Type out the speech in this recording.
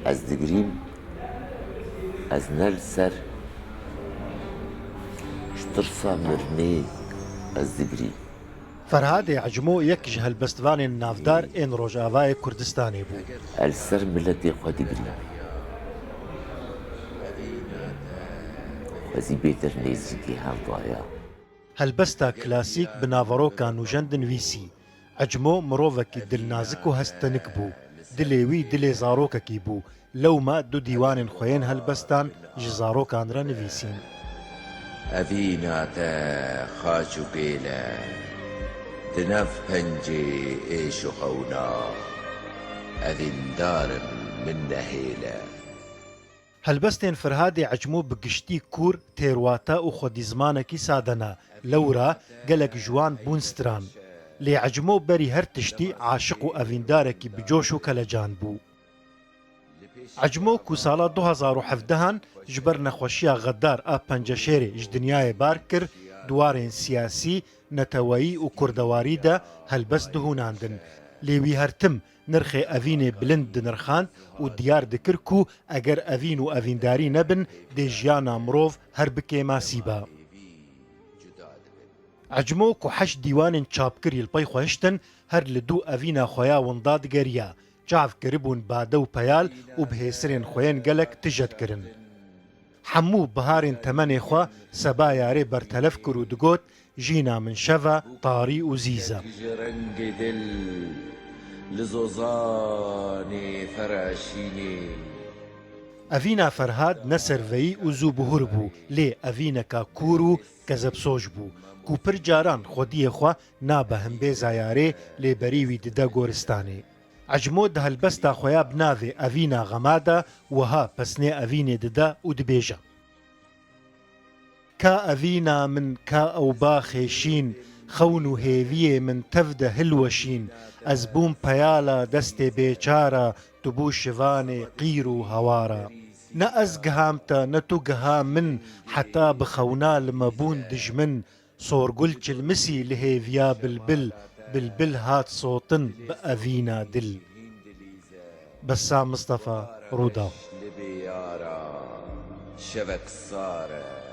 از دگریم از نل سر شترسا مرنی از دگریم. فرهاد عجمو یک جه هەلبەستوانên ناودار ên Rojavayê Kurdistanê bû. السر ملتي خوا دگریم خوزی بێتر نێزیکی هەڵدایە. هەلبەستا کلاسیک bi navaroka nûjend nivîsî. Ecmo mirovekî dilnazik û hestenik bû. Dilê wî dilê zarokekî bû. Lewma du dîwanên xwe yên helbestan ji zarokan re nivîsîn. ئەڤینا تە خاچ و بێلە دنەف پەنجێ ئێش و خەونا ئەڤیندارم من نەهێلە. هەلبەستên Ferhadê Ecmo bi giştî kûr, têrwata û xwedîzmanekî sade ne. Lewra gelek jiwan bûn stran. Lê Ecmo berî her tiştî aşiq û evîndarekî bicoş û kelecan bû. Ecmo ku sala 2017 ji ber nexweşiya Xeddar a Penceşêrê ji dinyayê bar kir, dwarên siyasî, neteweyî û kurdewarî de helbest dihûnandin. Lê wî her tim nirxê evînê bilind dinirxand û diyar dikir ku eger evîn û evîndarî nebin dê jiyana mirov her bikê masîba. Ecmo ku heşt dîwanên çapkirî li pey xwe hiştin, her li du evîna xwe ya winda digeriya. Çav kiribûn bade û peyal û bi hêsirên xwe yên gelek tijet kirin. Hemû biharên temenê xwe seba yarê bertelef kir û digot jîna min şeve, tarî û zîz e. ji rengê dil li zozanê ferashînê. Evîna Ferhad ne serveyî û zûbihûr bû, lê evîneka kûr û kezebsoş bû, ku pir caran xwediyê xwe nabe himbêza yarê lêberî wî dide goristanê. Ecmo di helbesta xwe ya bi navê evîna xema de wiha pesnê evînê dide û dibêje. Ka evîna min ka ewba xêşîn, xewn û hêviyê min tev de hilweşîn, ez bûm peyala destê bêçara, tu bû şivanê qîr û hewara. Ne ez giham te ne tu giha min, heta bi xewna li me bûn dijmin, sorgul çilmisî li hêviya bilbil, bilbil hat sotin bi evîna dil. Bessam Mustafa, Rûda. li bê yara şevek sar e.